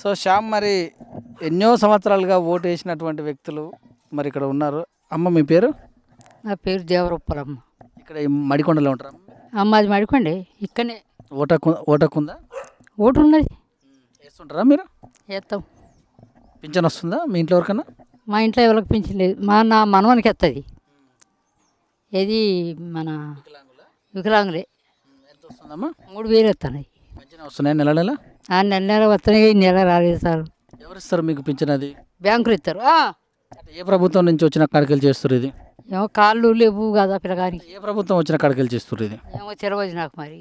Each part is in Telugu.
సో శ్యామ్, మరి ఎన్నో సంవత్సరాలుగా ఓటు వేసినటువంటి వ్యక్తులు మరి ఇక్కడ ఉన్నారు. అమ్మ మీ పేరు? నా పేరు దేవరూపలమ్మ. ఇక్కడ ఈ మడికొండలో ఉంటారా? అమ్మాది మడికండి ఇక్కడనే. ఓటకుందా? ఓటు ఉన్నది, వేస్తుంటారా మీరు? వేస్తాం. పింఛన్ వస్తుందా మీ ఇంట్లో ఎవరికన్నా? మా ఇంట్లో ఎవరికి పింఛలేదు. నా మనవనికి వస్తుంది. ఏది మన వికలాంగులే. ఎంత వస్తుందమ్మా? 3000 వస్తున్నాయి. పింఛన్ వస్తున్నాయి నెల నెల? నెల నెల వస్తున్నాయి. ఈ నెల రాలేదు సార్. ఎవరు ఇస్తారు మీకు పింఛన్? అది బ్యాంకులు ఇస్తారు. అంటే ఏ ప్రభుత్వం నుంచి వచ్చిన కడకలు చేస్తారు ఇది? ఏమో కాళ్ళు లేవు కదా పిల్లగానికి. ఏ ప్రభుత్వం వచ్చిన కడకలు చేస్తారు ఇది? ఏమో తెరవదు నాకు మరి.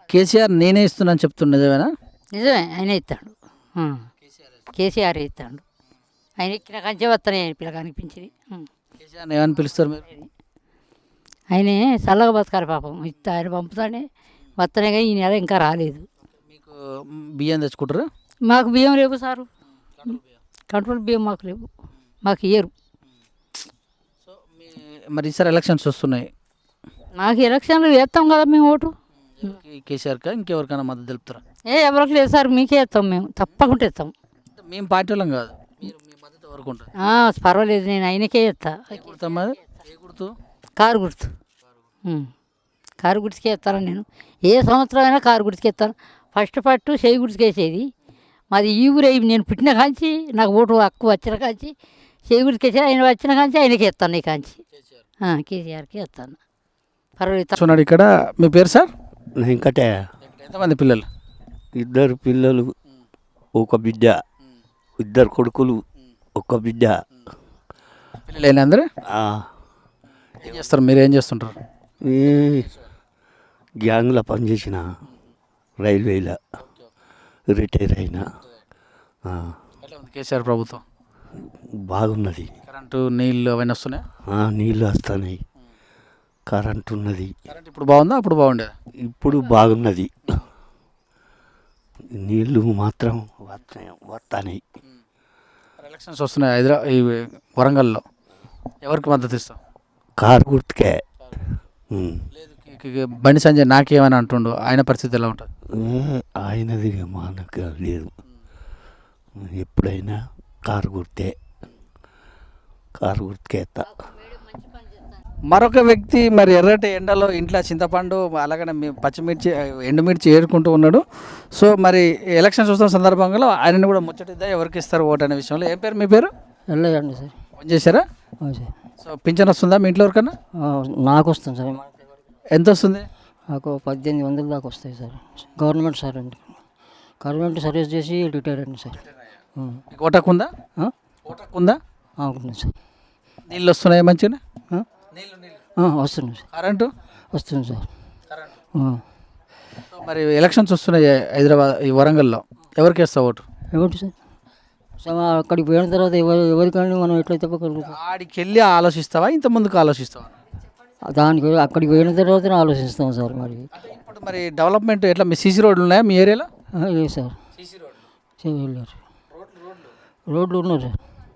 కేసీఆర్ నేనే ఇస్తున్నాను చెప్తున్నదేనా? నిజమే, ఆయన ఇస్తాడు. కేసీఆర్ ఇస్తాడు. ఆయన ఎక్కిన కంచె వస్తున్నాయి ఆయన పిల్లగానికి పింఛని. కేసీఆర్ ఏమని పిలుస్తారు మీరు? ఆయనే చల్లగా బతకాలి పాపం. ఇస్తా ఆయన పంపుతానే వస్తున్నాయి కానీ ఈ నెల ఇంకా రాలేదు. మీకు బియ్యం తెచ్చుకుంటారా? మాకు బియ్యం లేవు సారు. కంట్రోల్ బియ్యం మాకు లేవు, మాకు ఇయ్యరు. సో మరి ఈసారి ఎలక్షన్స్ వస్తున్నాయి. మాకు ఎలక్షన్లు వేస్తాం కదా మేము ఓటు. కేసీఆర్కా ఇంకెవరికైనా మద్దతు తెలుపుతారా? ఎవరికి లేదు సార్, మీకే వేస్తాం మేము, తప్పకుండా వేస్తాం. మేము పార్టీ వాళ్ళం కాదు, మీరు మీ మద్దతు ఎవరికి ఉంటుంది? పర్వాలేదు, నేను ఆయనకే వేస్తా. ఏ గుర్తమ్మా? ఏ గుర్తు? కారు గుర్తు. కారు గుర్తుకే వేస్తాను నేను. ఏ సంవత్సరం అయినా కారు గుర్తుకే వేస్తాను. ఫస్ట్ చేయి గుర్తుకు వేసేది మాది ఈ ఊరే. నేను పుట్టిన కాంచి నాకు ఓటు హక్కు వచ్చిన కాంచి చేయి గుర్తుకు వేసేది. ఆయన వచ్చిన కాంచి ఆయనకి వేస్తాను. ఈ కాంచి కేసీఆర్కి వేస్తాను. పర్వాలేదు. ఇక్కడ మీ పేరు సార్? వెంకటే. ఎంతమంది పిల్లలు? 2 పిల్లలు, ఒక బిడ్డ. 2 కొడుకులు, ఒక బిడ్డ. పిల్లలు అందరూ ఏం చేస్తారు? మీరు ఏం చేస్తుంటారు? గ్యాంగ్లో పనిచేసిన, రైల్వేలో రిటైర్ అయినా. కేసీఆర్ ప్రభుత్వం బాగున్నది. కరెంటు నీళ్ళు అవన్నీ వస్తున్నాయి? నీళ్ళు వస్తున్నాయి, కరెంట్ ఉన్నది. కరెంట్ ఇప్పుడు బాగుందా అప్పుడు బాగుండేదా? ఇప్పుడు బాగున్నది. నీళ్ళు మాత్రం వస్తున్నాయి. ఎలక్షన్స్ వస్తున్నాయి ఈ వరంగల్లో. ఎవరికి మద్దతు ఇస్తాం? కారు గుర్తుకే. లేదు బండి సంజయ్ నాకేమని అంటుండు, ఆయన పరిస్థితి ఎలా ఉంటుంది? ఆయనది మనకు లేదు. ఎప్పుడైనా కారు గుర్తే, కారు గుర్తుకేస్తా. మరొక వ్యక్తి మరి ఎర్రటి ఎండలో ఇంట్లో చింతపండు అలాగనే పచ్చిమిర్చి ఎండుమిర్చి ఏరుకుంటూ ఉన్నాడు. సో మరి ఎలక్షన్స్ వస్తున్న సందర్భంగా ఆయనను కూడా ముచ్చటిద్దా ఎవరికి ఇస్తారు ఓటు అనే విషయంలో. ఏం పేరు మీ పేరు? వెళ్ళండి సార్. ఫోన్ చేశారా? సో పింఛన్ వస్తుందా మీ ఇంట్లో ఎవరికన్నా? నాకు వస్తుంది సార్. ఎంత వస్తుంది? నాకు 1800 దాకా వస్తాయి సార్. గవర్నమెంట్ సార్ అండి. గవర్నమెంట్ సర్వీస్ చేసి రిటైర్ అండి సార్. మీకు ఓటకుందా? ఓటకుందా? ఉంటుంది సార్. నీళ్ళు వస్తున్నాయి మంచిగా? వస్తున్నాయి సార్. కరెంటు వస్తుంది సార్. మరి ఎలక్షన్స్ వస్తున్నాయి హైదరాబాద్ ఈ వరంగల్లో, ఎవరికి వేస్తావు ఓటు? ఏమిటి సార్, అక్కడికి పోయిన తర్వాత ఎవరికైనా మనం ఎట్లా చెప్పగలుగుతాం? ఆడికి వెళ్ళి ఆలోచిస్తావా ఇంత ముందుకు ఆలోచిస్తావా? దానికి అక్కడికి పోయిన తర్వాత ఆలోచిస్తాం సార్. మరి ఇప్పుడు మరి డెవలప్మెంట్ ఎట్లా? మీ సీసీ రోడ్లు ఉన్నాయా మీ ఏరియాలో? లేదు సార్. వెళ్ళారు. రోడ్లు ఉన్నాయి సార్.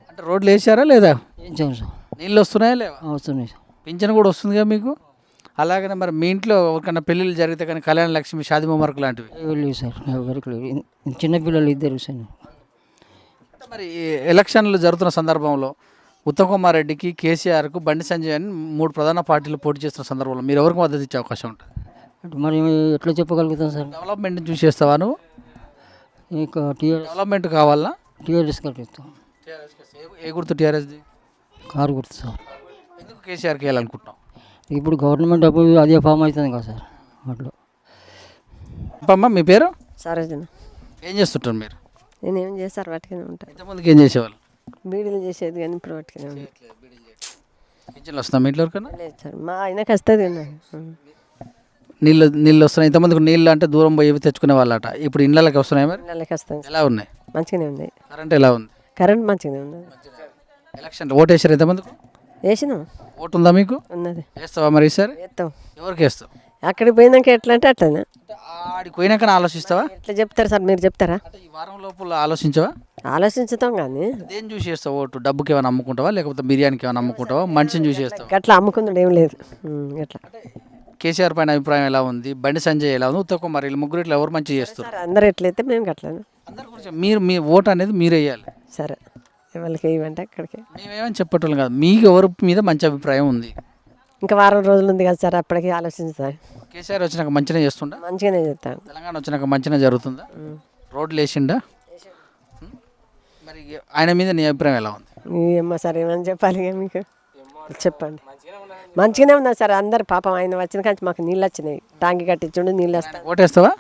అంటే రోడ్లు వేసారా లేదా? వేయించాము సార్. నీళ్ళు వస్తున్నాయా లేవా? వస్తున్నాయి సార్. పింఛన్ కూడా వస్తుందిగా మీకు. అలాగనే మరి మీ ఇంట్లో ఎవరికైనా పెళ్ళిళ్ళు జరిగితే కానీ కళ్యాణ లక్ష్మి, షాదీ ముబారక్ లాంటివి లేదు సార్. ఎవరికి లేదు. చిన్నపిల్లలు 2 సార్. మరి ఎలక్షన్లు జరుగుతున్న సందర్భంలో ఉత్తమ్ కుమార్ రెడ్డికి, కేసీఆర్కు, బండి సంజయ్ అని 3 ప్రధాన పార్టీలు పోటీ చేస్తున్న సందర్భంలో మీరు ఎవరికి మద్దతు ఇచ్చే అవకాశం ఉంటుంది? అంటే మరి ఎట్లా చెప్పగలుగుతాం సార్? డెవలప్మెంట్ చూసి చేస్తావా నువ్వు? ఇంకా టీఆర్ఎస్ డెవలప్మెంట్ కావాలా? టీఆర్ఎస్ కట్టిస్తాం. ఏ గుర్తు టీఆర్ఎస్ది? కారు గుర్తు సార్. ఎందుకు కేసీఆర్కి వేయాలనుకుంటున్నాం? ఇప్పుడు గవర్నమెంట్ అప్పుడు అదే ఫామ్ అవుతుంది కదా సార్. అట్లా. అమ్మా మీ పేరు? సరోజన. ఏం చేస్తుంటారు మీరు? నేనేం చేస్తారు వాటికనే ఉంటాను. ఇంతమందికి ఏం చేసేవాళ్ళు? బీడీలు చేసేది కానీ ఇప్పుడు వాటికనే ఉంటాను. పింఛన్లు వస్తున్నాయి మీ ఇంట్లో ఎవరికైనా? లేదు సార్, మా ఆయనకు వస్తుంది కదా. నీళ్ళు వస్తున్నాయి. ఇంతమందికి నీళ్ళు అంటే దూరం పోయి తెచ్చుకునే వాళ్ళట. ఇప్పుడు ఇళ్ళకి వస్తున్నాయి. మరి నెలకి వస్తుంది. ఎలా ఉన్నాయి? మంచిగానే ఉంది. కరెంట్ ఎలా ఉంది? కరెంట్ మంచిగానే ఉంది. ఎలక్షన్ ఓటు వేసారు ఎంతమందికి? వేసినాం. ఓటు ఉందా మీకు? ఉన్నది. వేస్తావా మరి ఈసారి? వేస్తాం. ఎవరికి వేస్తావు? అక్కడికి పోయినాక ఎట్లా అంటే అట్లనే. ఆడికి పోయినాక ఆలోచిస్తావా? ఎట్లా చెప్తారు సార్, మీరు చెప్తారా? అంటే ఈ వారం లోపల ఆలోచించవా? ఆలోచించుతాం కానీ దేని చూసి చేస్తావు ఓటు? డబ్బుకి ఏమైనా అమ్ముకుంటావా లేకపోతే బిర్యానీకి ఏమైనా అమ్ముకుంటావా? మనిషిని చూసి చేస్తావా? అట్లా అమ్ముకుందాడు ఏం లేదు. అట్లా కేసీఆర్ పైన అభిప్రాయం ఎలా ఉంది, బండి సంజయ్ ఎలా ఉంది, ఉత్తమ్ కుమార్ వీళ్ళు ముగ్గురు ఇట్లా ఎవరు మంచిగా చేస్తారు? సార్ అందరు ఎట్లయితే మేము గట్లను. అందరి గురించి మీరు మీ ఓటు అనేది మీరు వేయాలి. సరే ఎవరికి ఇవ్వంటే అక్కడికి. మేమేమని చెప్పటం కాదు, మీకు ఎవరి మీద మంచి అభిప్రాయం ఉంది? ఇంకా వారం రోజులు ఉంది కదా సార్, అప్పటికి ఆలోచించుతాను. కేసీఆర్ వచ్చినాక మంచిగా చేస్తుండా? మంచిగానే చెప్తాను. తెలంగాణ వచ్చినాక మంచిగా జరుగుతుందా? రోడ్లు వేసిండా? మరి ఆయన మీద నీ అభిప్రాయం ఎలా ఉంది? ఏమో సార్ ఏమని చెప్పాలి ఇక మీకు, చెప్పండి. మంచిగానే ఉన్నా సార్, అందరు పాపం ఆయన వచ్చిన కానీ మాకు నీళ్ళు వచ్చినాయి, టాంకి కట్టించుండు నీళ్ళు వస్తాయి. ఓటేస్తావా?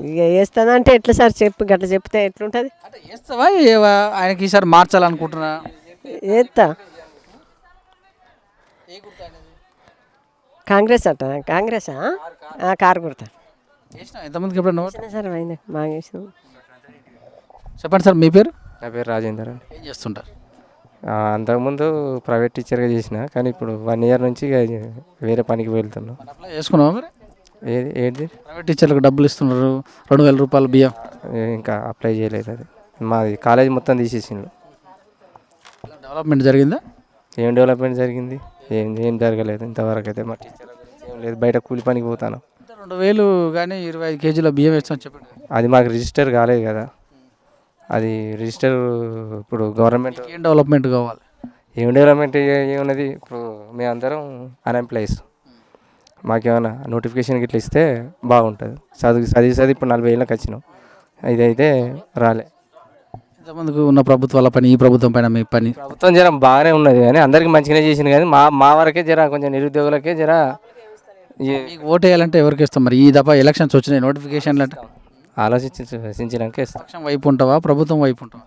ఇక వేస్తానంటే ఎట్లా సార్ చెప్పు, గట్లా చెప్తే ఎట్లుంటుంది? అంటే వేస్తావా ఏవా? ఆయనకి ఈసారి మార్చాలనుకుంటున్నా. వేస్తా. కాంగ్రెస్ అట, కాంగ్రెసా? కారు కుడతా వేసినా ఎంతమందికి ఎప్పుడన్నా ఓటు? సార్ ఆయన బాగా వేసినాం. చెప్పండి సార్ మీ పేరు? నా పేరు రాజేందర్ అండి. ఏం చేస్తుంటారు? అంతకుముందు ప్రైవేట్ టీచర్గా చేసిన, కానీ ఇప్పుడు 1 year నుంచి ఇక వేరే పనికి వెళ్తున్నాం. అప్లై చేసుకున్నావా మరి? ఏంటి ప్రైవేట్ టీచర్లకు డబ్బులు ఇస్తున్నారు, 2,000 రూపాయలు బియ్యం. ఇంకా అప్లై చేయలేదు. అది మాది కాలేజ్ మొత్తం తీసేసిండు. డెవలప్మెంట్ జరిగిందా? ఏం డెవలప్మెంట్ జరిగింది? ఏం జరగలేదు ఇంతవరకు అయితే. మా టీచర్ ఏం లేదు, బయట కూలి పనికి పోతాను. 2,000 కానీ 25 కేజీల బియ్యం వేస్తామని చెప్పండి. అది మాకు రిజిస్టర్ కాలేదు కదా, అది రిజిస్టర్ ఇప్పుడు గవర్నమెంట్. ఏం డెవలప్మెంట్ కావాలి? ఏం డెవలప్మెంట్ ఏమున్నది, ఇప్పుడు మేమందరం అన్ఎంప్లాయీస్. మాకేమైనా నోటిఫికేషన్ ఇట్లా ఇస్తే బాగుంటుంది. చదివి ఇప్పుడు 40 ఏళ్ళకి వచ్చినాం, ఇదైతే రాలే. ఇంతమందికి ఉన్న ప్రభుత్వాల పని, ఈ ప్రభుత్వం పైన మీ పని? ప్రభుత్వం జర బాగానే ఉన్నది కానీ అందరికీ మంచిగానే చేసింది, కానీ మా వరకే జర కొంచెం నిరుద్యోగులకే జర. మీకు ఓటు వేయాలంటే ఎవరికి ఇస్తాం మరి? ఈ దఫా ఎలక్షన్స్ వచ్చినాయి, నోటిఫికేషన్లు అంటే ఆలోచించినాక ఇస్తాం. పక్షం వైపు ఉంటావా, ప్రభుత్వం వైపు ఉంటావా?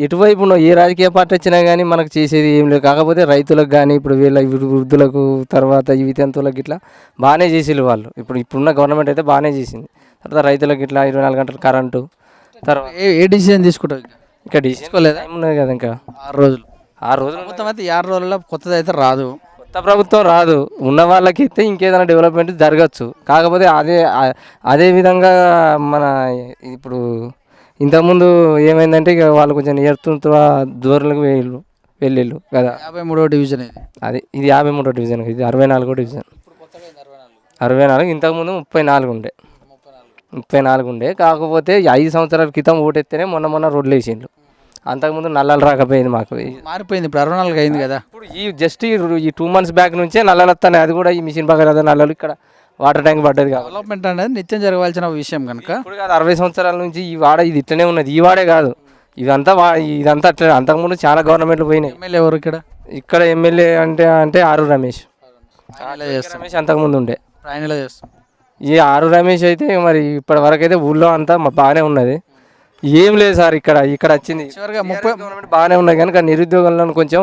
ఎటువైపు ఉన్నావు, ఏ రాజకీయ పార్టీ వచ్చినా కానీ మనకు చేసేది ఏం లేదు. కాకపోతే రైతులకు కానీ ఇప్పుడు వీళ్ళ వృద్ధులకు, తర్వాత ఈ వితంతువులకు ఇట్లా బాగానే చేసేది వాళ్ళు. ఇప్పుడున్న గవర్నమెంట్ అయితే బాగానే చేసింది. తర్వాత రైతులకు ఇట్లా 24 గంటలు కరెంటు. తర్వాత ఏ డిసిజన్ తీసుకుంటావు? ఇంకా తీసుకోలేదు, టైం ఉన్నది కదా ఇంకా 6 రోజులు. 6 రోజులు ప్రభుత్వం అయితే 6 రోజుల్లో కొత్తది అయితే రాదు. కొత్త ప్రభుత్వం రాదు, ఉన్న వాళ్ళకి అయితే ఇంకేదైనా డెవలప్మెంట్ జరగచ్చు. కాకపోతే అదే విధంగా మన ఇప్పుడు ఇంతకుముందు ఏమైందంటే ఇక వాళ్ళు కొంచెం ఎడుతుంటా దూరంలోకి వెళ్ళిళ్ళు కదా. 53వ డివిజన్ ఇది. ఇది 53వ డివిజన్, ఇది 64వ డివిజన్. 64, ఇంతకుముందు 34 ఉండే. 34 ఉండే. కాకపోతే 5 సంవత్సరాల క్రితం ఓటెత్తేనే మొన్న రోడ్లు వేసిండ్రు. అంతకుముందు నల్లలు రాకపోయింది మాకు. మారిపోయింది, ఇప్పుడు 64 అయింది కదా. ఇప్పుడు జస్ట్ ఈ 2 months బ్యాక్ నుంచే నల్లలు వస్తాయి. అది కూడా ఈ మిషన్ భగీరథ నల్లలు ఇక్కడ వాటర్ ట్యాంక్ పడ్డది కాబట్టి. డెవలప్మెంట్ అనేది నిత్యం జరగాల్సిన విషయం కనుక ఇప్పుడు కాదు, 60 సంవత్సరాల నుంచి ఈ వాడ ఇది ఇట్లనే ఉన్నది. ఈ వాడే కాదు, ఇదంతా అట్లా. అంతకుముందు చాలా గవర్నమెంట్లు పోయినాయి. ఎమ్మెల్యే ఎవరు ఇక్కడ ఎమ్మెల్యే అంటే ఆరు రమేష్. రమేష్ అంతకుముందు ఉండే, ఆయన ఇలా చేస్తాం. ఈ ఆరు రమేష్ అయితే మరి ఇప్పటి వరకు అయితే ఊళ్ళో అంతా బాగానే ఉన్నది. ఏం లేదు సార్, ఇక్కడ వచ్చింది గవర్నమెంట్ బాగానే ఉన్నది కనుక నిరుద్యోగులను కొంచెం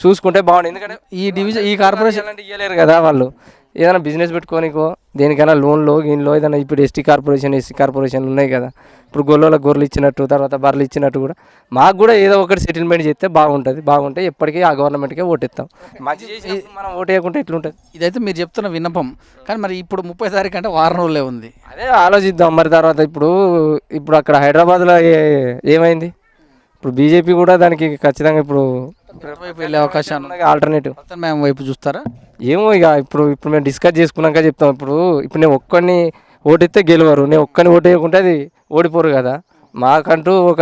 చూసుకుంటే బాగుంది. ఎందుకంటే ఈ డివిజన్, ఈ కార్పొరేషన్ అంటే ఇవ్వలేరు కదా వాళ్ళు. ఏదైనా బిజినెస్ పెట్టుకోనికో దేనికైనా లోన్లో ఏదైనా ఇప్పుడు ఎస్సీ కార్పొరేషన్ ఉన్నాయి కదా. ఇప్పుడు గొర్రెలు ఇచ్చినట్టు, తర్వాత బర్రెలు ఇచ్చినట్టు కూడా మాకు కూడా ఏదో ఒకటి సెటిల్మెంట్ చేస్తే బాగుంటే ఎప్పటికీ ఆ గవర్నమెంట్కే ఓటేస్తాం. మంచి చేసి మనం ఓటు వేయకుంటే ఎట్లుంటుంది? ఇదైతే మీరు చెప్తున్న విన్నపం. కానీ మరి ఇప్పుడు 30 తారీఖు అంటే వారం రోజులే ఉంది. అదే ఆలోచిద్దాం మరి. తర్వాత ఇప్పుడు అక్కడ హైదరాబాద్లో ఏమైంది? ఇప్పుడు బీజేపీ కూడా దానికి ఖచ్చితంగా ఇప్పుడు వైపు వెళ్ళే అవకాశాలు ఆల్టర్నేటివ్ మేము వైపు చూస్తారా? ఏమో ఇక ఇప్పుడు మేము డిస్కస్ చేసుకున్నాక చెప్తాం. ఇప్పుడు నేను ఒక్కడిని ఓటెత్తే గెలవరు, నేను ఒక్కడిని ఓటు వేయకుంటే అది ఓడిపోరు కదా. మాకంటూ ఒక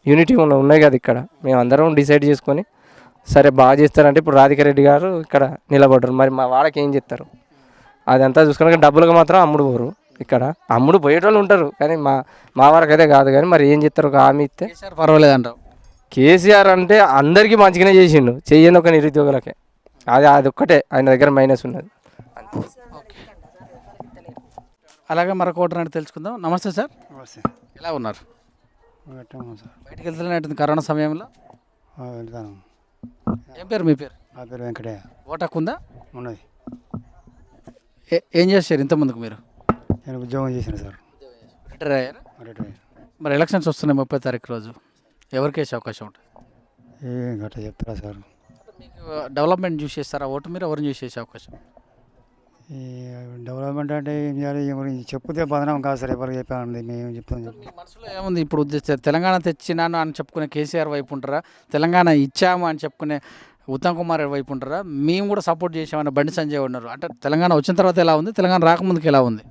యూనిటీ ఉన్నాయి కదా ఇక్కడ. మేము అందరం డిసైడ్ చేసుకొని సరే బాగా చేస్తారంటే ఇప్పుడు రాధిక రెడ్డి గారు ఇక్కడ నిలబడ్డారు. మరి మా వాళ్ళకి ఏం చెప్తారు? అదంతా చూసుకున్నాక డబ్బులకు మాత్రం అమ్ముడు పోరు. ఇక్కడ అమ్ముడు పోయేటోళ్ళు ఉంటారు, కానీ మా వరకు అయితే కాదు. కానీ మరి ఏం చెప్తారు? ఒక హామీ ఇస్తే పర్వాలేదు అంటావు. కేసీఆర్ అంటే అందరికీ మంచిగానే చేసిండు, చెయ్యని ఒక నిరుద్యోగులకే. అది ఒక్కటే ఆయన దగ్గర మైనస్ ఉన్నది. అలాగే మరొక ఓటర్ అంటే తెలుసుకుందాం. నమస్తే సార్, ఎలా ఉన్నారు? సార్ బయటికి వెళ్తున్నట్టుంది కరోనా సమయంలో. వెళ్తాను. ఏం పేరు మీ పేరు? నా పేరు వెంకటయ్య. ఓటు హక్కు ఉందా? ఉన్నది. ఏం చేశారు ఇంతకుముందుకు మీరు? నేను ఉద్యోగం చేశాను సార్. రిటైర్ అయ్యారు. రిటైర్. మరి ఎలక్షన్స్ వస్తున్నాయి 30 తారీఖు రోజు, ఎవరికి వేసే అవకాశం ఉంటుంది? ఏం గట్రా చెప్తారా సార్? మీకు డెవలప్మెంట్ చూసి చేస్తారా ఓటు? మీరు ఎవరిని చూసి చేసే అవకాశం? ఈ డెవలప్మెంట్ అంటే ఏం చేయాలి? ఎవరు చెప్తే బదనాం కాదు సార్, ఎవరికి చెప్పాలండి, మేము చెప్తాం. మీ మనసులో ఏముంది ఇప్పుడు? తెలంగాణ తెచ్చినాను అని చెప్పుకునే కేసీఆర్ వైపు ఉంటారా? తెలంగాణ ఇచ్చాము అని చెప్పుకునే ఉత్తమ్ కుమార్ వైపు ఉంటారా? మేము కూడా సపోర్ట్ చేసామని బండి సంజయ్ ఉన్నారు. అంటే తెలంగాణ వచ్చిన తర్వాత ఎలా ఉంది, తెలంగాణ రాకముందుకు ఎలా ఉంది?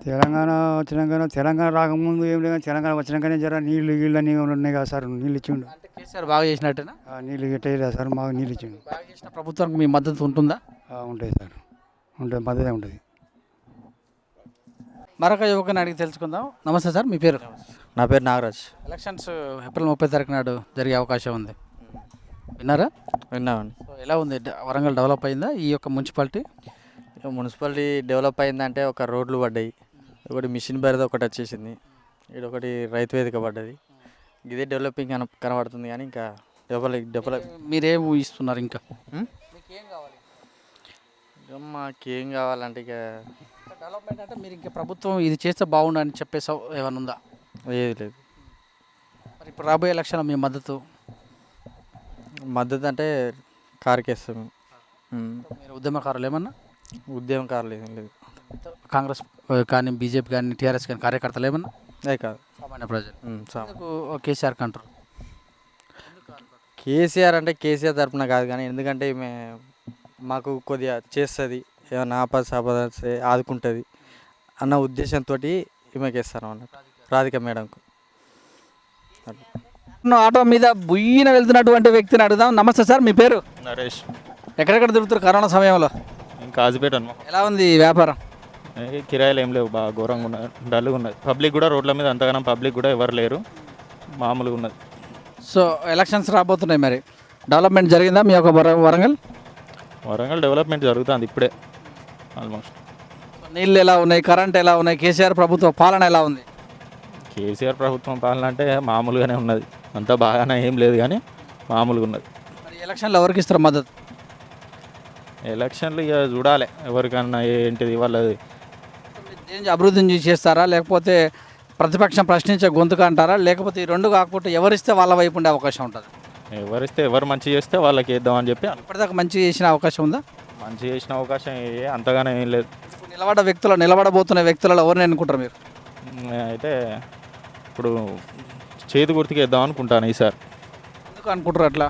తెలంగాణ రాకముందు ఏం లేదు, తెలంగాణ వచ్చినాకనే జర నీళ్ళు అన్నీ ఉన్నాయి కదా సార్, నీళ్ళు ఇచ్చిండు. అంటే కేసీఆర్ బాగా చేసినట్టేనా? నీళ్ళు గిట్టలేదు సార్, మాకు నీళ్ళు ఇచ్చిండు. బాగా చేసిన ప్రభుత్వానికి మీ మద్దతు ఉంటుందా? ఉంటుంది సార్, ఉంటుంది, మద్దతే ఉంటుంది. మరొక యువకుని అడిగి తెలుసుకుందాం. నమస్తే సార్, మీ పేరు? నా పేరు నాగరాజ్. ఎలక్షన్స్ ఏప్రిల్ 30 తారీఖు నాడు జరిగే అవకాశం ఉంది, విన్నారా? విన్నామండి. సో ఎలా ఉంది, వరంగల్ డెవలప్ అయిందా ఈ యొక్క మున్సిపాలిటీ? మున్సిపాలిటీ డెవలప్ అయిందంటే ఒక రోడ్లు పడ్డాయి, ఒకటి మిషన్ బెరద ఒకటి వచ్చేసింది, ఇది ఒకటి రైతు వేదిక పడ్డది. ఇదే డెవలపింగ్ కనబడుతుంది కానీ ఇంకా డెవలప్ మీరేం ఊహిస్తున్నారు ఇంకా? మాకేం కావాలంటే ఇక డెవలప్మెంట్ అంటే మీరు ఇంకా ప్రభుత్వం ఇది చేస్తే బాగుండు అని చెప్పేసి ఏమైనా ఉందా? ఏది లేదు. మరి ఇప్పుడు రాబోయే ఎలక్షన్ మీ మద్దతు అంటే కారుకేస్తాం. మీరు ఉద్యమకారులు ఏమన్నా? ఉద్యమకారులు ఏం లేదు. కాంగ్రెస్ కానీ బీజేపీ కానీ టీఆర్ఎస్ కానీ కార్యకర్తలు ఏమన్నా? కాదు, సామాన్య ప్రజలు. కేసీఆర్ కంటారు. కేసీఆర్ అంటే కేసీఆర్ తరపున కాదు కానీ ఎందుకంటే ఈమె మాకు కొద్దిగా చేస్తుంది, ఏమన్నా ఆపద ఆదుకుంటుంది అన్న ఉద్దేశంతో ఈమెకి ఇస్తాను అన్నట్టు, రాధిక మేడంకు. ఆటో మీద బుయ్యిన వెళ్తున్నటువంటి వ్యక్తిని అడుగుదాం. నమస్తే సార్, మీ పేరు? నరేష్. ఎక్కడెక్కడ తిరుగుతారు కరోనా సమయంలో? ఇంకా కాజుపేట అన్న. ఎలా ఉంది వ్యాపారం? కిరాయిలు ఏం లేవు, బాగా ఘోరంగా ఉన్నది, డల్గా ఉన్నది. పబ్లిక్ కూడా రోడ్ల మీద అంతగానం పబ్లిక్ కూడా ఎవరు లేరు, మామూలుగా ఉన్నది. సో ఎలక్షన్స్ రాబోతున్నాయి, మరి డెవలప్మెంట్ జరిగిందా మీ యొక్క వరంగల్? వరంగల్ డెవలప్మెంట్ జరుగుతుంది ఇప్పుడే ఆల్మోస్ట్. నీళ్ళు ఎలా ఉన్నాయి, కరెంట్ ఎలా ఉన్నాయి, కేసీఆర్ ప్రభుత్వ పాలన ఎలా ఉంది? కేసీఆర్ ప్రభుత్వం పాలన అంటే మామూలుగానే ఉన్నది, అంతా బాగానే ఏం లేదు కానీ మామూలుగా ఉన్నది. మరి ఎలక్షన్లో ఎవరికి ఇస్తారు మద్దతు? ఎలక్షన్లు ఇక చూడాలి ఎవరికన్నా ఏంటిది వాళ్ళది. అభివృద్ధిని చేస్తారా, లేకపోతే ప్రతిపక్షం ప్రశ్నించే గొంతుక అంటారా, లేకపోతే ఈ రెండు కాకపోతే ఎవరిస్తే వాళ్ళ వైపు ఉండే అవకాశం ఉంటుంది? ఎవరిస్తే ఎవరు మంచి చేస్తే వాళ్ళకి వేద్దామని చెప్పి. ఇప్పటిదాకా మంచి చేసిన అవకాశం ఉందా? మంచి చేసిన అవకాశం అంతగానే ఏం లేదు. నిలబడబోతున్న వ్యక్తులలో ఎవరిని అనుకుంటారు మీరు? అయితే ఇప్పుడు చేతి గుర్తుకి వేద్దాం అనుకుంటాను ఈసారి. ఎందుకు అనుకుంటారు అట్లా?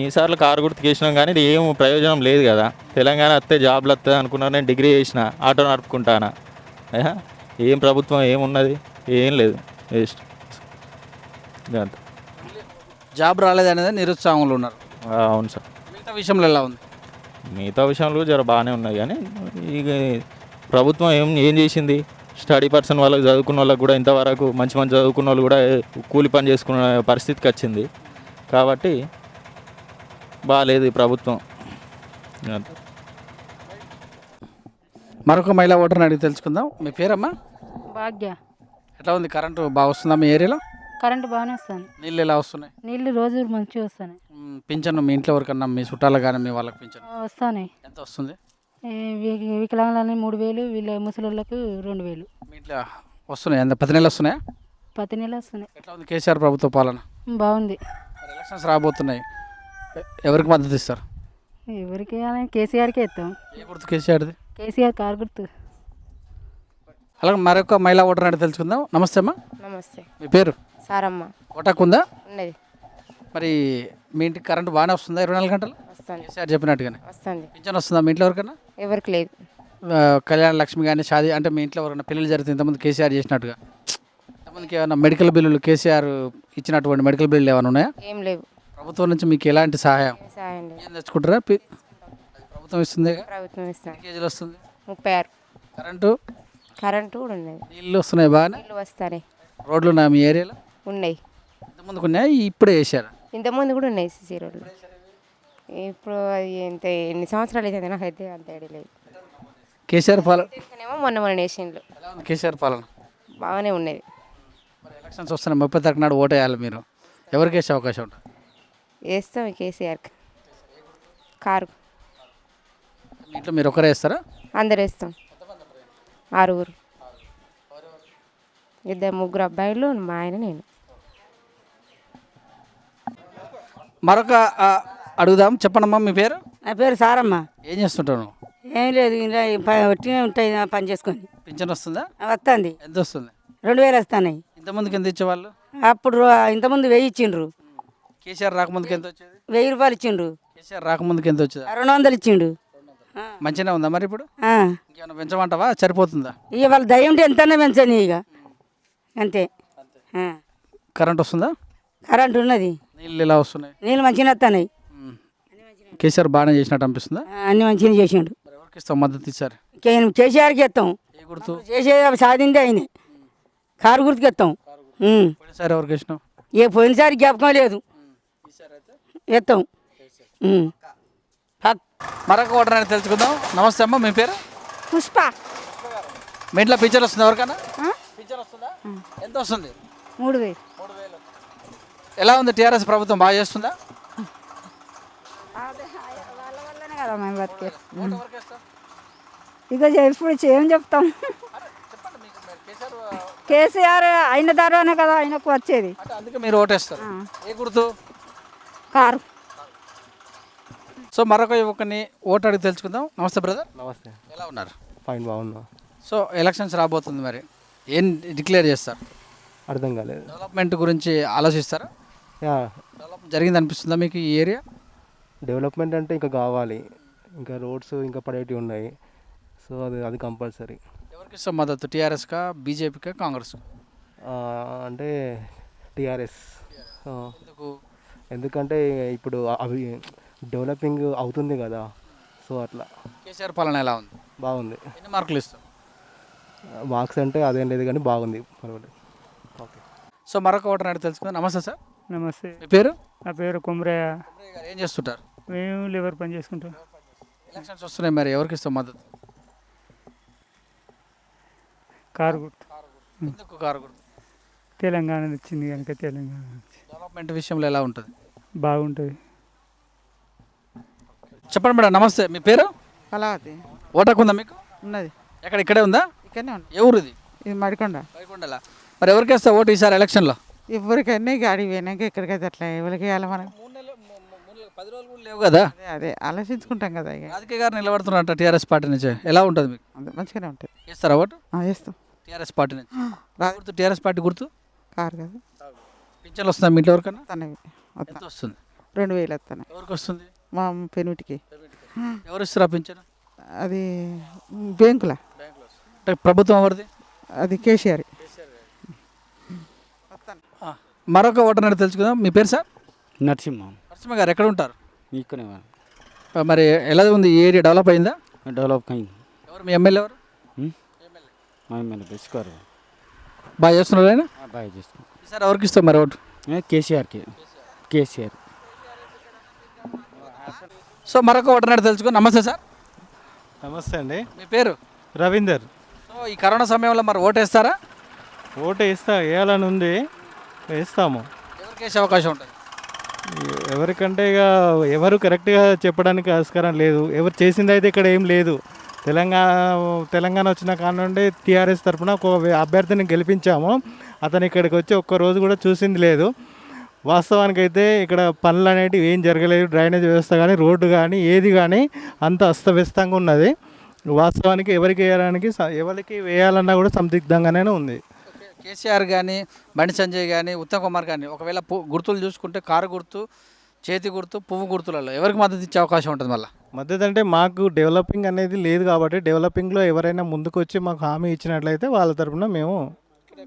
ఈసార్లు కారు గుర్తుకి వేసినాం కానీ ఇది ఏం ప్రయోజనం లేదు కదా. తెలంగాణ వస్తే జాబ్లు వస్తుంది అనుకున్నాను, నేను డిగ్రీ చేసిన, ఆటో నడుపుకుంటానా, ఏం ప్రభుత్వం ఏమున్నది, ఏం లేదు, వేస్ట్. జాబ్ రాలేదనేది నిరుత్సాహంలో ఉన్నారు. అవును సార్. మిగతా విషయంలో ఎలా ఉంది? మిగతా విషయంలో జర బాగానే ఉన్నాయి కానీ ఇక ప్రభుత్వం ఏం చేసింది, స్టడీ పర్సన్ వాళ్ళకి చదువుకున్న వాళ్ళకి కూడా ఇంతవరకు మంచి చదువుకున్న వాళ్ళు కూడా కూలి పని చేసుకునే పరిస్థితికి వచ్చింది కాబట్టి బాగాలేదు ఈ ప్రభుత్వం. మరొక మహిళా ఓటర్ని అడిగి తెలుసుకుందాం. మీ పేరమ్మా? భాగ్య. ఎట్లా ఉంది, కరెంటు బాగా వస్తుందా మీ ఏరియాలో? కరెంటు బాగానే వస్తుంది. నీళ్ళు ఎలా వస్తున్నాయి? నీళ్ళు రోజు మంచిగా వస్తున్నాయి. పింఛను మీ ఇంట్లో ఎవరికన్నా, మీ చుట్టాలు కానీ మీ వాళ్ళకి పింఛను వస్తున్నాయి. ఎంత వస్తుంది? వికలాంగులని 3000, వీళ్ళ ముసలిళ్ళకు 2000. మీ ఇంట్లో వస్తున్నాయి, ఎంత ప్రతి నెల వస్తున్నాయా? ప్రతి నెల వస్తున్నాయి. ఎట్లా ఉంది కేసీఆర్ ప్రభుత్వ పాలన? బాగుంది. ఎలక్షన్స్ రాబోతున్నాయి, ఎవరికి మద్దతు ఇస్తారు? ఎవరికి కేసీఆర్కే ఇస్తాం. ఏ గుర్తు కేసీఆర్ది? కేసీఆర్ కారు గుర్తు. అలాగే మరొక మహిళా ఓటర్ అంటే తెలుసుకుందాం. నమస్తే అమ్మా. నమస్తే. మీ పేరు? సారమ్మ. ఓటాకు ఉందా? ఉన్నది. మరి మీ ఇంటికి కరెంటు బాగానే వస్తుందా 24 గంటలు? వస్తుంది. కేసీఆర్ చెప్పినట్టుగానే వస్తుంది. పింఛన్ వస్తుందా మీ ఇంట్లో ఎవరికైనా? ఎవరికి లేదు. కళ్యాణ లక్ష్మి కానీ షాదీ అంటే మీ ఇంట్లో ఎవరైనా పెళ్ళిళ్ళు జరిగితే ఇంతమంది కేసీఆర్ చేసినట్టుగా ఇంతమందికి ఏమైనా మెడికల్ బిల్లులు కేసీఆర్ ఇచ్చినటువంటి మెడికల్ బిల్లులు ఏమైనా ఉన్నాయా? ఏం లేవు. ప్రభుత్వం నుంచి మీకు ఎలాంటి సహాయం సహాయం లేదు. ఏం తెచ్చుకుంటారా? ప్రభుత్వం ఇస్తుంది. ప్రభుత్వం ఇస్తాను. కేజీలు వస్తుంది. 36. కరెంటు కూడా ఉన్నది. నీళ్ళు వస్తున్నాయి బాగానే? నీళ్ళు వస్తాయి. రోడ్లు ఉన్నాయా మీ ఏరియాలో? ఉన్నాయి. ఇంతకుముందుకు ఉన్నాయా, ఇప్పుడే వేసారా? ఇంతకుముందు కూడా ఉన్నాయి సీసీ రోడ్లు. ఇప్పుడు అది ఎన్ని సంవత్సరాలు అయితే నాకైతే అంత ఐడియా లేదు. కేసీఆర్ పాలన మొన్న నేషన్లు కేసీఆర్ పాలన బాగానే ఉన్నది. మరి ఎలక్షన్స్ వస్తున్నాయి, 30 తారీఖు నాడు ఓటు వేయాలి. మీరు ఎవరికి వేసే అవకాశం ఉంటుంది? వేస్తాం కేసీఆర్కి. కారు. మీ ఇంట్లో మీరు ఒకరే వేస్తారా? అందరు వేస్తాం. 6. 2 అబ్బాయిలు, మా ఆయన, నేను. మరొక అడుగుదాం. చెప్పండమ్మా, మీ పేరు? నా పేరు సారమ్మ. ఏం చేస్తుంటావు? ఏం లేదు, ఇలా ఒట్టినే ఉంటాయి పని చేసుకొని. పింఛన్ వస్తుందా? వస్తుంది. ఎంత వస్తుంది? 2000 వస్తున్నాయి. ఇంతమందికి ఎంత ఇచ్చేవాళ్ళు? అప్పుడు ఇంతకుముందు 1000 ఇచ్చిండ్రు. కేసీఆర్ రాకముందుకి ఎంత వచ్చేది? 1000 రూపాయలు ఇచ్చిండు. కేసీఆర్ రాకముందుకి ఎంత వచ్చేది? 200 ఇచ్చిండు. మంచిగానే ఉందా మరి ఇప్పుడు? ఆ. ఇంకేమైనా పెంచమంటావా, సరిపోతుందా? ఇక వాళ్ళ దయ ఉంటే ఎంతైనా పెంచని ఇక అంతే. ఆ. కరెంట్ వస్తుందా? కరెంట్ ఉన్నది, నీళ్ళు ఎలా వస్తున్నాయి? నీళ్ళు మంచిగా వస్తున్నాయి. కేసీఆర్ బాగానే చేసినట్టు అనిపిస్తుందా? అన్ని మంచిగా చేసిండు. మరి ఎవరికి ఇస్తాం మద్దతు ఇచ్చారు? కేసీఆర్కి ఇస్తాం. ఏ గుర్తు? చేసే సాధిందే ఆయన కారు గుర్తుకి ఇస్తాం. పోయినసారి ఎవరికి ఇచ్చినావు? ఏ పోయినసారి జ్ఞాపకం లేదు, ఇస్తాం. మరొక ఓటర్ అని తెలుసుకుందాం. నమస్తే అమ్మ, మీ పేరు? పుష్ప. మీ ఇంట్లో పింఛన్ వస్తుందా ఎవరికైనా? పింఛన్ వస్తుందా? ఎంత వస్తుంది? 3000. ఎలా ఉంది టీఆర్ఎస్ ప్రభుత్వం, బాగా చేస్తుందా? వాళ్ళ వల్లనే కదా మేము బతికే. ఇక ఇప్పుడు ఏం చెప్తాం, కేసీఆర్ అయిన ద్వారానే కదా ఆయనకు వచ్చేది. అందుకే మీరు ఓటేస్తారు. ఏ గుర్తు? కారు. సో మరొక యువకుని ఓటు అడిగి తెలుసుకుందాం. నమస్తే బ్రదర్. నమస్తే. ఎలా ఉన్నారు? ఫైన్, బాగున్నా. సో ఎలక్షన్స్ రాబోతుంది, మరి ఏం డిక్లేర్ చేస్తారు? అర్థం కాలేదు. డెవలప్మెంట్ గురించి ఆలోచిస్తారా? డెవలప్మెంట్ జరిగింది అనిపిస్తుందా మీకు ఈ ఏరియా? డెవలప్మెంట్ అంటే ఇంకా కావాలి, ఇంకా రోడ్స్ ఇంకా పడేటివి ఉన్నాయి. సో అది కంపల్సరీ. ఎవరికి ఇస్తాం మద్దతు, టీఆర్ఎస్కా, బీజేపీకా, కాంగ్రెస్? అంటే టీఆర్ఎస్. ఎందుకంటే ఇప్పుడు అవి డెవలపింగ్ అవుతుంది కదా, సో అట్లా. కేసీఆర్ పాలన ఎలా ఉంది? బాగుంది. ఎన్ని మార్కులు ఇస్తాం? మార్క్స్ అంటే అదేం లేదు కానీ బాగుంది, పర్వాలేదు. ఓకే. సో మరొక ఓటర్ అడిగి తెలుసుకుందాం. నమస్తే సార్. నమస్తే. మీ పేరు? నా పేరు కుమ్రయ్య. గారు ఏం చేస్తుంటారు? మేము లేబర్ పని చేసుకుంటాం. ఎలక్షన్స్ వస్తున్నాయి, మరి ఎవరికి ఇస్తాం మద్దతు? కారు గుర్తు. ఎందుకు కారు గుర్తు? తెలంగాణ వచ్చింది కనుక తెలంగాణ డెవలప్మెంట్ విషయంలో ఎలా ఉంటుంది? బాగుంటుంది. చెప్పండి మేడం. నమస్తే, మీ పేరు? కళావతి. ఓటాకు ఉందా మీకు? ఉన్నది. ఎక్కడ, ఇక్కడే ఉందా? ఇక్కడనే ఉంది. ఏ ఊరు ఇది? ఇది మడికొండ. మడికొండలా. మరి ఎవరికి వేస్తా ఓటు ఈసారి ఎలక్షన్లో? ఎవరికైనా గాడి పోయినాక ఎక్కడికైతే అట్లా ఎవరికి వేయాలి మనం? 10 రోజులు కూడా లేవు కదా. అదే ఆలోచించుకుంటాం కదా. ఇక రాజకీయ గారు నిలబడుతున్నట్ట టీఆర్ఎస్ పార్టీ నుంచి, ఎలా ఉంటుంది మీకు? మంచిగానే ఉంటుంది. వేస్తారా ఓటు? వేస్తాం. టీఆర్ఎస్ పార్టీ నుంచి గుర్తు, టీఆర్ఎస్ పార్టీ గుర్తు కారు కదా. పింఛన్లు వస్తుందా మీ ఇంట్లో ఎవరికన్నా? ఎంత వస్తుంది? 2000 వస్తాయి. ఎవరికి వస్తుంది? మా పెనుటికి. ఎవరు ఇస్తారా పింఛన్? అది బ్యాంకులా. అంటే ప్రభుత్వం ఎవరిది? అది కేసీఆర్. మరొక ఓటర్ అని తెలుసుకుందాం. మీ పేరు సార్? నరసింహ. నరసింహ గారు ఎక్కడ ఉంటారు? ఇక్కడే. మరి ఎలా ఉంది ఈ ఏరియా, డెవలప్ అయిందా? డెవలప్ అయింది. ఎవరు మీ ఎమ్మెల్యే ఎవరు? మా ఎమ్మెల్యే బెస్కారు. బాగా చేస్తున్నారు ఆయన? బాగా చేస్తాం. ఈసారి ఎవరికి ఇస్తాం మరి ఓటు? కేసీఆర్కి. కేసీఆర్. సో మరొక ఓటర్ అని తెలుసుకుని. నమస్తే సార్. నమస్తే అండి. మీ పేరు? రవీందర్. సో ఈ కరోనా సమయంలో మరి ఓటు వేస్తారా? ఓటు వేయాలని ఉంది, వేస్తాము. ఎవరికి వేసే అవకాశం ఉంటుంది? ఎవరికంటే ఇక ఎవరు కరెక్ట్గా చెప్పడానికి ఆస్కారం లేదు. ఎవరు చేసింది అయితే ఇక్కడ ఏం లేదు. తెలంగాణ వచ్చిన కాడ నుండి టీఆర్ఎస్ తరఫున ఒక అభ్యర్థిని గెలిపించాము. అతను ఇక్కడికి వచ్చి ఒక్కరోజు కూడా చూసింది లేదు. వాస్తవానికి అయితే ఇక్కడ పనులు అనేటివి ఏం జరగలేదు. డ్రైనేజ్ వ్యవస్థ కానీ, రోడ్డు కానీ, ఏది కానీ అంత అస్తవ్యస్తంగా ఉన్నది. వాస్తవానికి ఎవరికి వేయాలన్నా కూడా సందిగ్ధంగానే ఉంది. కేసీఆర్ కానీ, బండి సంజయ్ కానీ, ఉత్తమ్ కుమార్ కానీ ఒకవేళ గుర్తులు చూసుకుంటే కారు గుర్తు, చేతి గుర్తు, పువ్వు గుర్తులలో ఎవరికి మద్దతు ఇచ్చే అవకాశం ఉంటుంది? మళ్ళీ మద్దతు అంటే మాకు డెవలపింగ్ అనేది లేదు కాబట్టి డెవలపింగ్లో ఎవరైనా ముందుకు వచ్చి మాకు హామీ ఇచ్చినట్లయితే వాళ్ళ తరఫున మేము.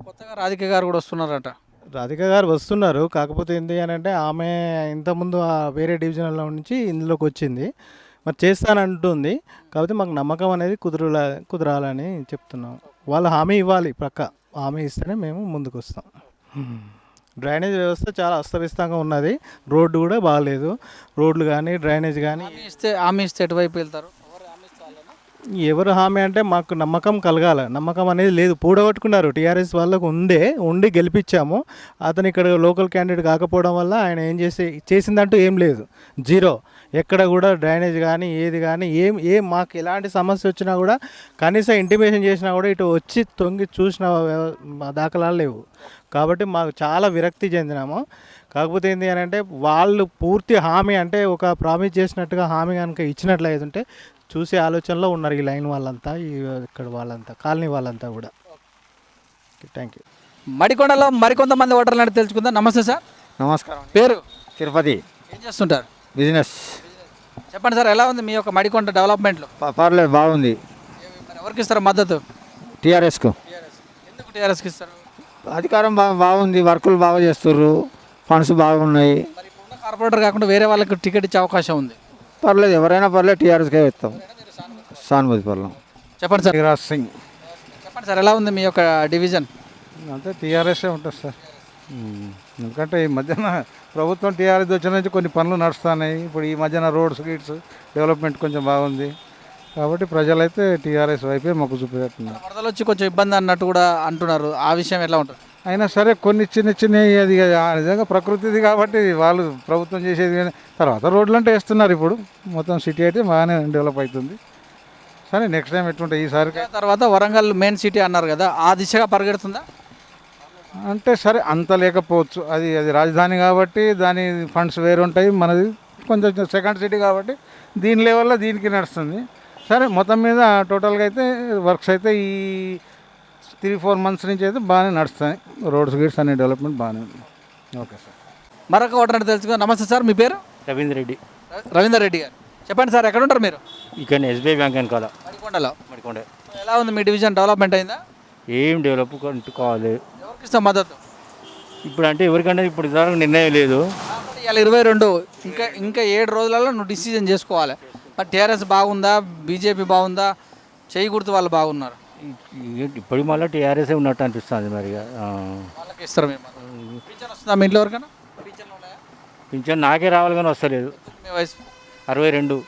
కొత్తగా రాధిక గారు కూడా వస్తున్నారట. రాధిక గారు వస్తున్నారు. కాకపోతే ఏంటి అని అంటే ఆమె ఇంతకుముందు వేరే డివిజన్లో నుంచి ఇందులోకి వచ్చింది. మరి చేస్తానంటుంది. కాకపోతే మాకు నమ్మకం అనేది కుదరాలని చెప్తున్నాం. వాళ్ళు హామీ ఇవ్వాలి, పక్క హామీ ఇస్తేనే మేము ముందుకు వస్తాం. డ్రైనేజ్ వ్యవస్థ చాలా అస్తవ్యస్తంగా ఉన్నది. రోడ్డు కూడా బాగాలేదు. రోడ్లు కానీ, డ్రైనేజ్ కానీ. హామీ ఇస్తే ఎటువైపు వెళ్తారు? ఎవరు హామీ అంటే మాకు నమ్మకం కలగాలి. నమ్మకం అనేది లేదు. పూడగొట్టుకున్నారు. టీఆర్ఎస్ వాళ్ళకు ఉండి గెలిపించాము. అతను ఇక్కడ లోకల్ క్యాండిడేట్ కాకపోవడం వల్ల ఆయన చేసిందంటూ ఏం లేదు. జీరో. ఎక్కడ కూడా డ్రైనేజ్ కానీ, ఏది కానీ ఏం మాకు ఎలాంటి సమస్య వచ్చినా కూడా కనీసం ఇంటిమేషన్ చేసినా కూడా ఇటు వచ్చి తొంగి చూసిన దాఖలాలు లేవు. కాబట్టి మాకు చాలా విరక్తి చెందినాము. కాకపోతే ఏంటి అని అంటే వాళ్ళు పూర్తి హామీ అంటే ఒక ప్రామిస్ చేసినట్టుగా హామీ కనుక ఇచ్చినట్లయితే చూసే ఆలోచనలో ఉన్నారు ఈ లైన్ వాళ్ళంతా, ఇక్కడ వాళ్ళంతా, కాలనీ వాళ్ళంతా కూడా. Thank you. మడికొండలో మరికొంతమంది ఓటర్లు అంటే తెలుసుకుందాం. నమస్తే సార్. నమస్కారం. పేరు? తిరుపతి. ఏం చేస్తుంటారు? బిజినెస్. చెప్పండి సార్, ఎలా ఉంది మీ యొక్క మడికొండ డెవలప్మెంట్లో? పర్లేదు, బాగుంది. మరి ఎవరికి ఇస్తారు మద్దతు? టీఆర్ఎస్కు. ఎందుకు టీఆర్ఎస్కి ఇస్తారు? అధికారం బాగుంది, వర్కులు బాగా చేస్తుర్రు, ఫండ్స్ బాగున్నాయి. మరి ఇప్పుడున్న కార్పొరేటర్ కాకుండా వేరే వాళ్ళకి టికెట్ ఇచ్చే అవకాశం ఉంది. పర్లేదు, ఎవరైనా పర్లేదు, టీఆర్ఎస్కే ఇస్తాం. సానుభూతి పర్లం. చెప్పండి సార్. యువరాజ్ సింగ్. చెప్పండి సార్, ఎలా ఉంది మీ యొక్క డివిజన్? అంతే టీఆర్ఎస్ఏ ఉంటుంది సార్. ఎందుకంటే ఈ మధ్యన ప్రభుత్వం టీఆర్ఎస్ వచ్చిన నుంచి కొన్ని పనులు నడుస్తున్నాయి. ఇప్పుడు ఈ మధ్యన రోడ్స్ గీడ్స్ డెవలప్మెంట్ కొంచెం బాగుంది కాబట్టి ప్రజలైతే టీఆర్ఎస్ వైపే మొగ్గు చూపెడుతున్నారు. వరదలు వచ్చి కొంచెం ఇబ్బంది అన్నట్టు కూడా అంటున్నారు, ఆ విషయం ఎలా ఉంటుంది? అయినా సరే కొన్ని చిన్న అది నిజంగా ప్రకృతిది కాబట్టి వాళ్ళు ప్రభుత్వం చేసేది తర్వాత రోడ్లు అంటే వేస్తున్నారు. ఇప్పుడు మొత్తం సిటీ అయితే బాగానే డెవలప్ అవుతుంది. సరే నెక్స్ట్ టైం ఎట్లుంటాయి ఈసారి. తర్వాత వరంగల్ మెయిన్ సిటీ అన్నారు కదా, ఆ దిశగా పరిగెడుతుందా? అంటే సరే అంత లేకపోవచ్చు, అది రాజధాని కాబట్టి దాని ఫండ్స్ వేరు ఉంటాయి. మనది కొంచెం సెకండ్ సిటీ కాబట్టి దీని లెవెల్లో దీనికి నడుస్తుంది. సరే మొత్తం మీద టోటల్గా అయితే వర్క్స్ అయితే ఈ 3-4 మంత్స్ నుంచి అయితే బాగానే నడుస్తాయి. రోడ్స్ గీడ్స్ అనే డెవలప్మెంట్ బాగానే ఉంది. Okay sir. మరొక ఓటర్ తెలుసుకో. నమస్తే సార్, మీ పేరు? రవీంద్ర రెడ్డి. రవీందర్ రెడ్డి గారు. చెప్పండి సార్, ఎక్కడ ఉంటారు మీరు? ఇక్కడ ఎస్బీఐ బ్యాంక్ వెనకాల మడికొండలో. మడికొండ. ఎలా ఉంది మీ డివిజన్, డెవలప్మెంట్ అయిందా? ఏం డెవలప్ కావాలి. ఎవరికి ఇస్తాం మద్దతు? ఇప్పుడు అంటే ఎవరికంటే ఇప్పుడు దాకా నిర్ణయం లేదు. ఇవాళ 22, ఇంకా 7 రోజులలో నువ్వు డిసిజన్ చేసుకోవాలి. మరి టీఆర్ఎస్ బాగుందా, బీజేపీ బాగుందా, చేయి గుర్తు వాళ్ళు బాగున్నారు? ఇప్పుడు మళ్ళీ టీఆర్ఎస్ ఉన్నట్టు అనిపిస్తుంది మరి. వాళ్ళకి ఇస్తారు మేము. పింఛన్ వస్తుందా మీ ఇంట్లో ఎవరికైనా? పింఛన్ నాకే రావాలి కానీ వస్తలేదు. మీ వయసు 62.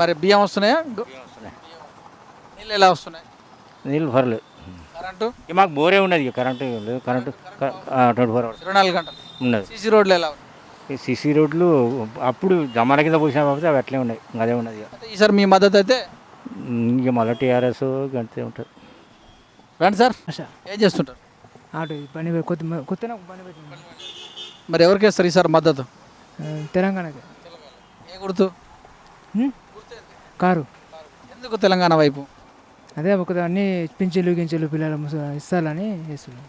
మరి బియ్యం వస్తున్నాయా? నీళ్ళు ఎలా వస్తున్నాయి? నీళ్ళు పర్లేదు. కరెంటు మాకు బోరే ఉన్నది, కరెంటు లేదు. కరెంటు 24 hours 24 గంటలు ఉన్నది. సీసీ రోడ్లు ఎలా ఉన్నాయి? సిసి రోడ్లు అప్పుడు జమాన కింద పోసినా కాబట్టి అవి అట్లే ఉన్నాయి, అదే ఉన్నది. ఈసారి మీ మద్దతు అయితే ఇక మళ్ళీ టీఆర్ఎస్ అంతే ఉంటుంది. రండి సార్, ఏం చేస్తుంటారు? పని కొత్తగా పని పెట్టింది. మరి ఎవరికి వేస్తారు ఈసారి మద్దతు? తెలంగాణకి. ఏ గుర్తు? కారు. ఎందుకు తెలంగాణ వైపు? అదే ఒక అన్ని పింఛన్లు గించెలు పిల్లలు ఇస్తారని వేస్తున్నాం.